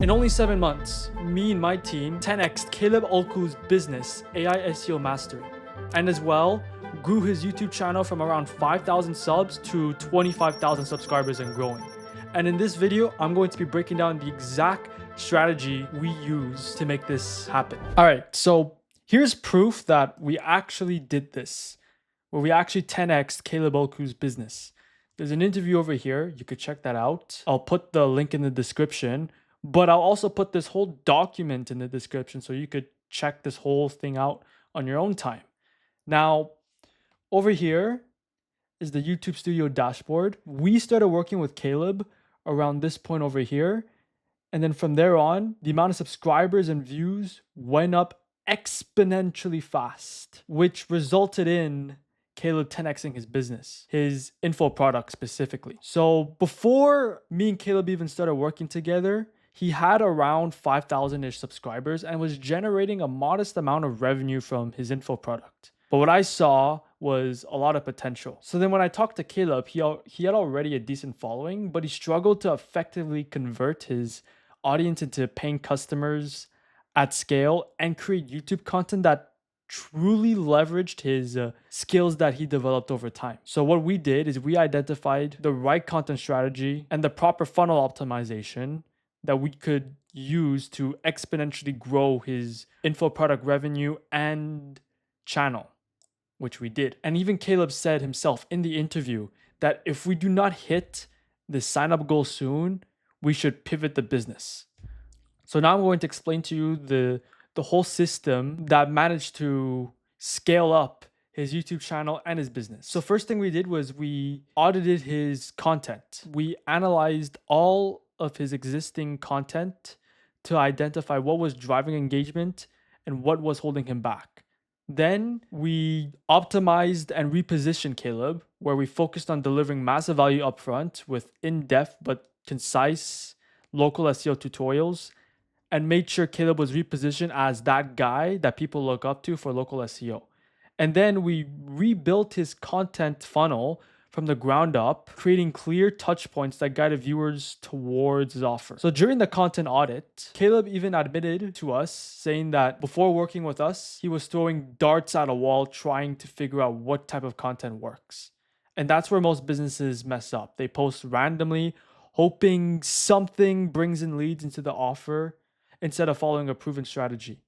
In only 7 months, me and my team 10x'd Caleb Ulku's business, AI SEO Mastery, and as well grew his YouTube channel from around 5,000 subs to 25,000 subscribers and growing. And in this video, I'm going to be breaking down the exact strategy we use to make this happen. All right, so here's proof that we actually did this, where we actually 10x'd Caleb Ulku's business. There's an interview over here. You could check that out. I'll put the link in the description. But I'll also put this whole document in the description so you could check this whole thing out on your own time. Now, over here is the YouTube Studio dashboard. We started working with Caleb around this point over here. And then from there on, the amount of subscribers and views went up exponentially fast, which resulted in Caleb 10xing his business, his info product specifically. So before me and Caleb even started working together, he had around 5,000-ish subscribers and was generating a modest amount of revenue from his info product. But what I saw was a lot of potential. So then when I talked to Caleb, he had already a decent following, but he struggled to effectively convert his audience into paying customers at scale and create YouTube content that truly leveraged his skills that he developed over time. So what we did is we identified the right content strategy and the proper funnel optimization that we could use to exponentially grow his info product revenue and channel, which we did. And even Caleb said himself in the interview that if we do not hit the sign up goal soon, we should pivot the business. So now I'm going to explain to you the whole system that managed to scale up his YouTube channel and his business. So first thing we did was we audited his content. We analyzed all of his existing content to identify what was driving engagement and what was holding him back. Then we optimized and repositioned Caleb, where we focused on delivering massive value upfront with in-depth but concise local SEO tutorials, and made sure Caleb was repositioned as that guy that people look up to for local SEO. And then we rebuilt his content funnel from the ground up, creating clear touch points that guided viewers towards his offer. So during the content audit, Caleb even admitted to us, saying that before working with us, he was throwing darts at a wall trying to figure out what type of content works. And that's where most businesses mess up. They post randomly, hoping something brings in leads into the offer instead of following a proven strategy.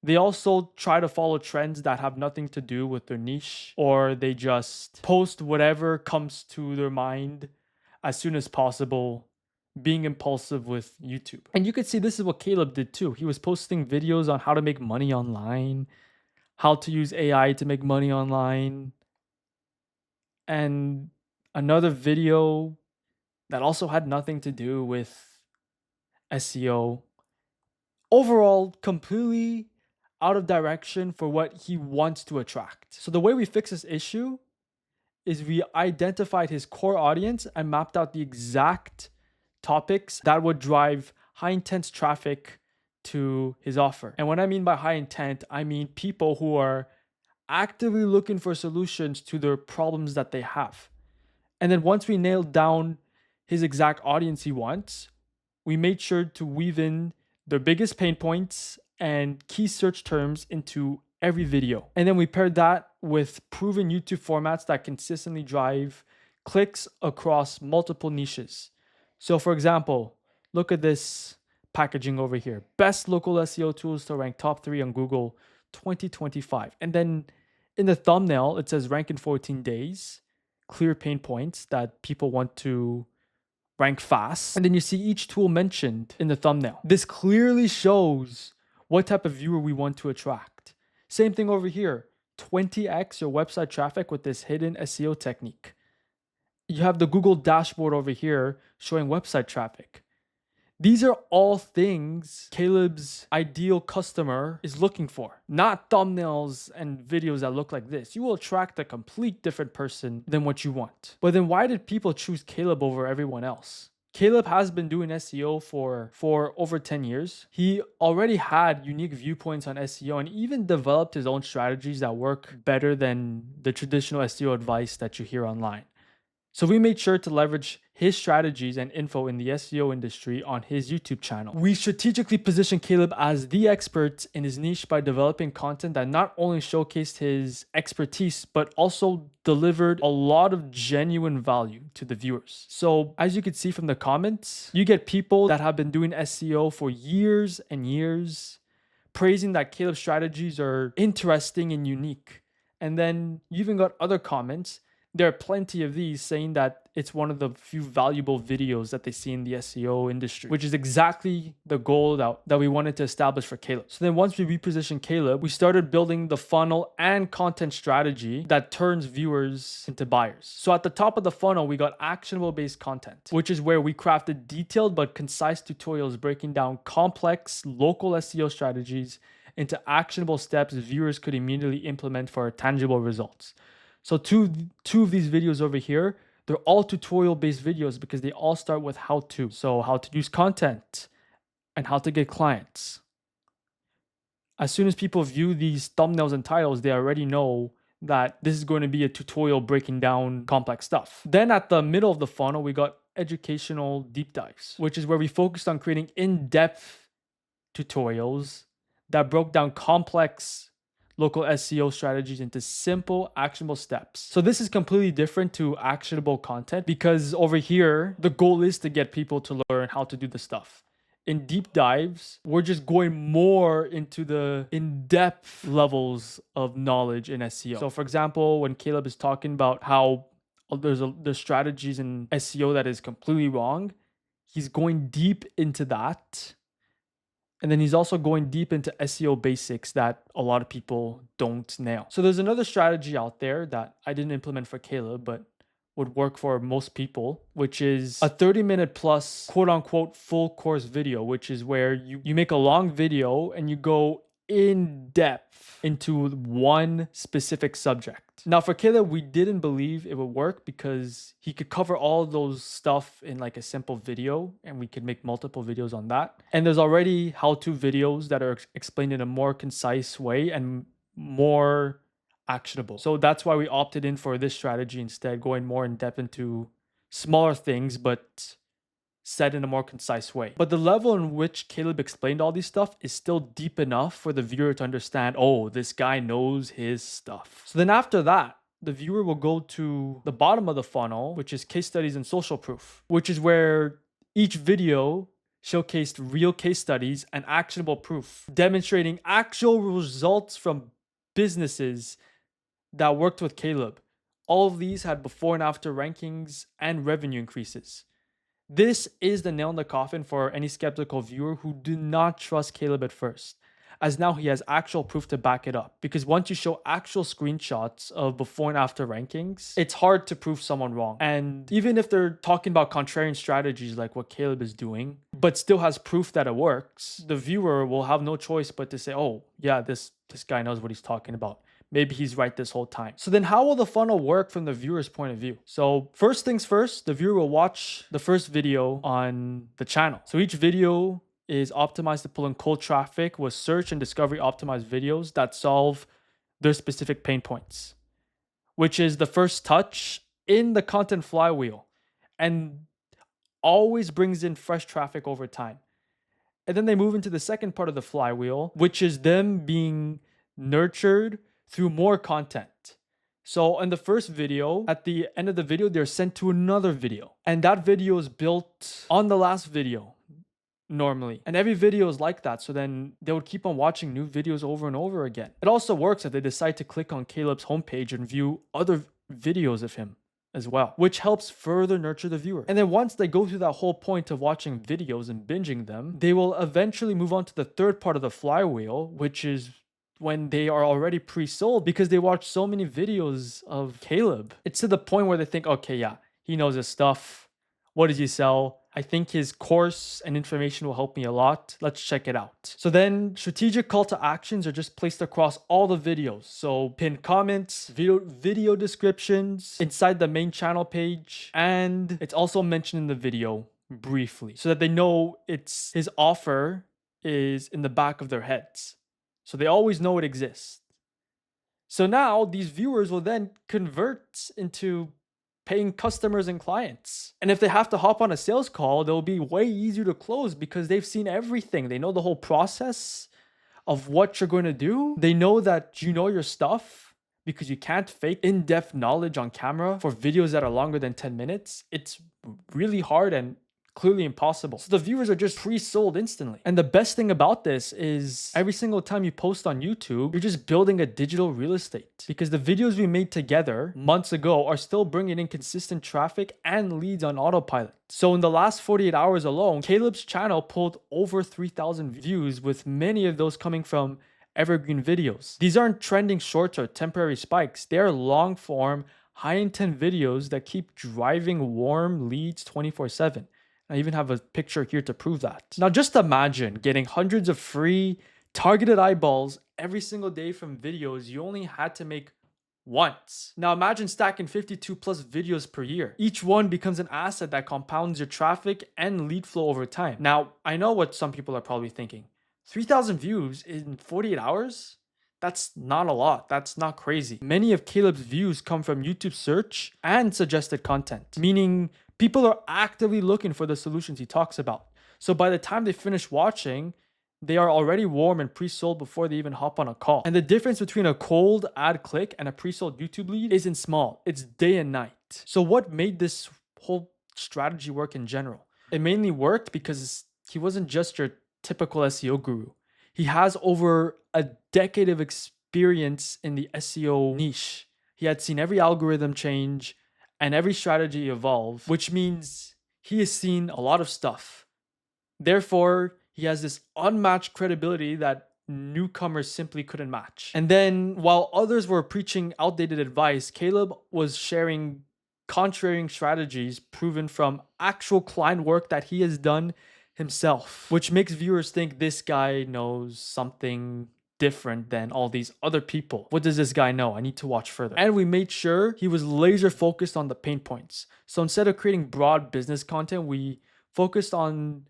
They also try to follow trends that have nothing to do with their niche, or they just post whatever comes to their mind as soon as possible, being impulsive with YouTube. And you could see this is what Caleb did too. He was posting videos on how to make money online, how to use AI to make money online, and another video that also had nothing to do with SEO. Overall, completely out of direction for what he wants to attract. So the way we fix this issue is we identified his core audience and mapped out the exact topics that would drive high intense traffic to his offer. And what I mean by high intent, I mean people who are actively looking for solutions to their problems that they have. And then once we nailed down his exact audience he wants, we made sure to weave in their biggest pain points and key search terms into every video. And then we paired that with proven YouTube formats that consistently drive clicks across multiple niches. So for example, look at this packaging over here. Best local SEO tools to rank top 3 on Google 2025. And then in the thumbnail, it says rank in 14 days, clear pain points that people want to rank fast. And then you see each tool mentioned in the thumbnail. This clearly shows what type of viewer we want to attract. Same thing over here, 20x your website traffic with this hidden SEO technique. You have the Google dashboard over here showing website traffic. These are all things Caleb's ideal customer is looking for, not thumbnails and videos that look like this. You will attract a complete different person than what you want. But then why did people choose Caleb over everyone else? Caleb has been doing SEO for over 10 years. He already had unique viewpoints on SEO and even developed his own strategies that work better than the traditional SEO advice that you hear online. So we made sure to leverage his strategies and info in the SEO industry on his YouTube channel. We strategically positioned Caleb as the expert in his niche by developing content that not only showcased his expertise, but also delivered a lot of genuine value to the viewers. So as you can see from the comments, you get people that have been doing SEO for years and years, praising that Caleb's strategies are interesting and unique. And then you even got other comments. There are plenty of these saying that it's one of the few valuable videos that they see in the SEO industry, which is exactly the goal that we wanted to establish for Caleb. So then once we repositioned Caleb, we started building the funnel and content strategy that turns viewers into buyers. So at the top of the funnel, we got actionable based content, which is where we crafted detailed but concise tutorials breaking down complex local SEO strategies into actionable steps viewers could immediately implement for tangible results. So two of these videos over here, they're all tutorial based videos because they all start with how to. So how to use content and how to get clients. As soon as people view these thumbnails and titles, they already know that this is going to be a tutorial breaking down complex stuff. Then at the middle of the funnel, we got educational deep dives, which is where we focused on creating in-depth tutorials that broke down complex local SEO strategies into simple, actionable steps. So this is completely different to actionable content because over here, the goal is to get people to learn how to do the stuff. In deep dives, we're just going more into the in-depth levels of knowledge in SEO. So for example, when Caleb is talking about how there's strategies in SEO that is completely wrong, he's going deep into that. And then he's also going deep into SEO basics that a lot of people don't nail. So there's another strategy out there that I didn't implement for Caleb, but would work for most people, which is a 30-minute plus quote unquote full course video, which is where you make a long video and you go in depth into one specific subject. Now for Caleb, we didn't believe it would work because he could cover all those stuff in like a simple video and we could make multiple videos on that. And there's already how-to videos that are explained in a more concise way and more actionable. So that's why we opted in for this strategy instead, going more in depth into smaller things, but said in a more concise way. But the level in which Caleb explained all these stuff is still deep enough for the viewer to understand, oh, this guy knows his stuff. So then after that, the viewer will go to the bottom of the funnel, which is case studies and social proof, which is where each video showcased real case studies and actionable proof, demonstrating actual results from businesses that worked with Caleb. All of these had before and after rankings and revenue increases. This is the nail in the coffin for any skeptical viewer who did not trust Caleb at first, as now he has actual proof to back it up. Because once you show actual screenshots of before and after rankings, it's hard to prove someone wrong. And even if they're talking about contrarian strategies like what Caleb is doing, but still has proof that it works, the viewer will have no choice but to say, oh, yeah, this guy knows what he's talking about. Maybe he's right this whole time. So then how will the funnel work from the viewer's point of view? So first things first, the viewer will watch the first video on the channel. So each video is optimized to pull in cold traffic with search and discovery optimized videos that solve their specific pain points, which is the first touch in the content flywheel and always brings in fresh traffic over time. And then they move into the second part of the flywheel, which is them being nurtured through more content. So in the first video, at the end of the video, they're sent to another video. And that video is built on the last video normally. And every video is like that. So then they would keep on watching new videos over and over again. It also works if they decide to click on Caleb's homepage and view other videos of him as well, which helps further nurture the viewer. And then once they go through that whole point of watching videos and binging them, they will eventually move on to the third part of the flywheel, which is when they are already pre-sold because they watch so many videos of Caleb. It's to the point where they think, okay, yeah, he knows his stuff. What does he sell? I think his course and information will help me a lot. Let's check it out. So then strategic call to actions are just placed across all the videos. So pinned comments, video descriptions, inside the main channel page, and it's also mentioned in the video briefly so that they know it's his offer is in the back of their heads. So they always know it exists. So now these viewers will then convert into paying customers and clients. And if they have to hop on a sales call, they'll be way easier to close because they've seen everything. They know the whole process of what you're going to do. They know that you know your stuff because you can't fake in-depth knowledge on camera for videos that are longer than 10 minutes. It's really hard and clearly impossible. So the viewers are just pre-sold instantly. And the best thing about this is every single time you post on YouTube, you're just building a digital real estate because the videos we made together months ago are still bringing in consistent traffic and leads on autopilot. So in the last 48 hours alone, Caleb's channel pulled over 3,000 views, with many of those coming from evergreen videos. These aren't trending shorts or temporary spikes. They are long form, high intent videos that keep driving warm leads 24/7. I even have a picture here to prove that. Now just imagine getting hundreds of free targeted eyeballs every single day from videos you only had to make once. Now imagine stacking 52 plus videos per year. Each one becomes an asset that compounds your traffic and lead flow over time. Now, I know what some people are probably thinking. 3,000 views in 48 hours? That's not a lot. That's not crazy. Many of Caleb's views come from YouTube search and suggested content, meaning people are actively looking for the solutions he talks about. So by the time they finish watching, they are already warm and pre-sold before they even hop on a call. And the difference between a cold ad click and a pre-sold YouTube lead isn't small. It's day and night. So what made this whole strategy work in general? It mainly worked because he wasn't just your typical SEO guru. He has over a decade of experience in the SEO niche. He had seen every algorithm change and every strategy evolve, which means he has seen a lot of stuff. Therefore, he has this unmatched credibility that newcomers simply couldn't match. And then while others were preaching outdated advice, Caleb was sharing contrarian strategies proven from actual client work that he has done himself, which makes viewers think this guy knows something different than all these other people. What does this guy know? I need to watch further. And we made sure he was laser focused on the pain points. So instead of creating broad business content, we focused on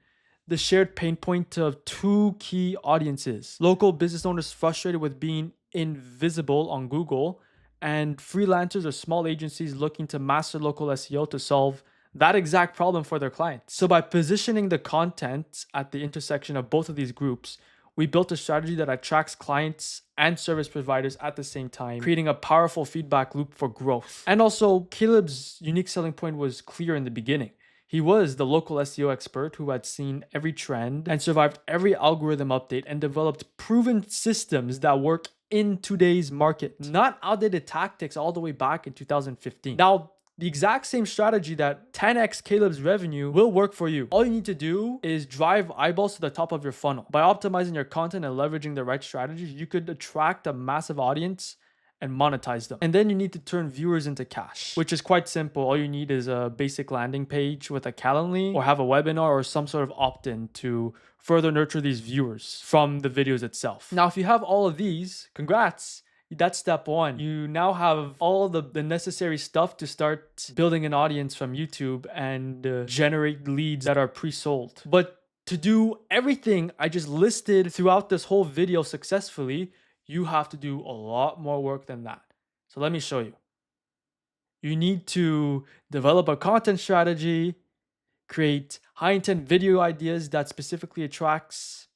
the shared pain point of two key audiences: local business owners frustrated with being invisible on Google, and freelancers or small agencies looking to master local SEO to solve that exact problem for their clients. So by positioning the content at the intersection of both of these groups, we built a strategy that attracts clients and service providers at the same time, creating a powerful feedback loop for growth. And also, Caleb's unique selling point was clear in the beginning. He was the local SEO expert who had seen every trend and survived every algorithm update and developed proven systems that work in today's market, not outdated tactics all the way back in 2015. Now, the exact same strategy that 10x Caleb's revenue will work for you. All you need to do is drive eyeballs to the top of your funnel. By optimizing your content and leveraging the right strategies, you could attract a massive audience and monetize them. And then you need to turn viewers into cash, which is quite simple. All you need is a basic landing page with a Calendly, or have a webinar or some sort of opt-in to further nurture these viewers from the videos itself. Now, if you have all of these, congrats. That's step one. You now have all the necessary stuff to start building an audience from YouTube and generate leads that are pre-sold. But to do everything I just listed throughout this whole video successfully, you have to do a lot more work than that. So let me show you. You need to develop a content strategy, create high intent video ideas that specifically attracts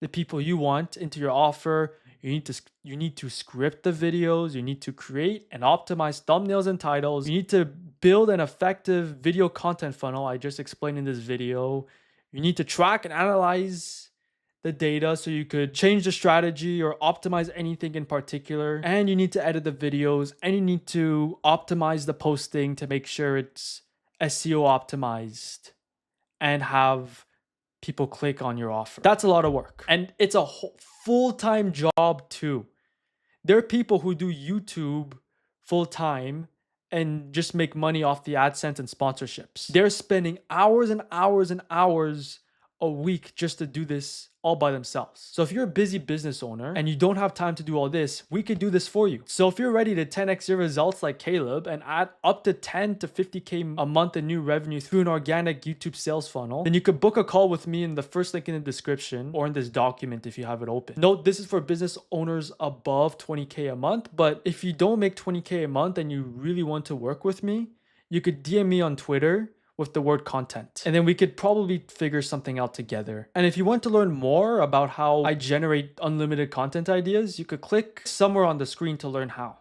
the people you want into your offer. You need to script the videos. You need to create and optimize thumbnails and titles. You need to build an effective video content funnel I just explained in this video. You need to track and analyze the data so you could change the strategy or optimize anything in particular. And you need to edit the videos, and you need to optimize the posting to make sure it's SEO optimized and have people click on your offer. That's a lot of work. And it's a full-time job too. There are people who do YouTube full-time and just make money off the AdSense and sponsorships. They're spending hours and hours and hours a week just to do this all by themselves. So if you're a busy business owner and you don't have time to do all this, we could do this for you. So if you're ready to 10x your results like Caleb and add up to 10 to 50K a month in new revenue through an organic YouTube sales funnel, then you could book a call with me in the first link in the description or in this document if you have it open. Note, this is for business owners above 20K a month, but if you don't make 20K a month and you really want to work with me, you could DM me on Twitter with the word content, and then we could probably figure something out together. And if you want to learn more about how I generate unlimited content ideas, you could click somewhere on the screen to learn how.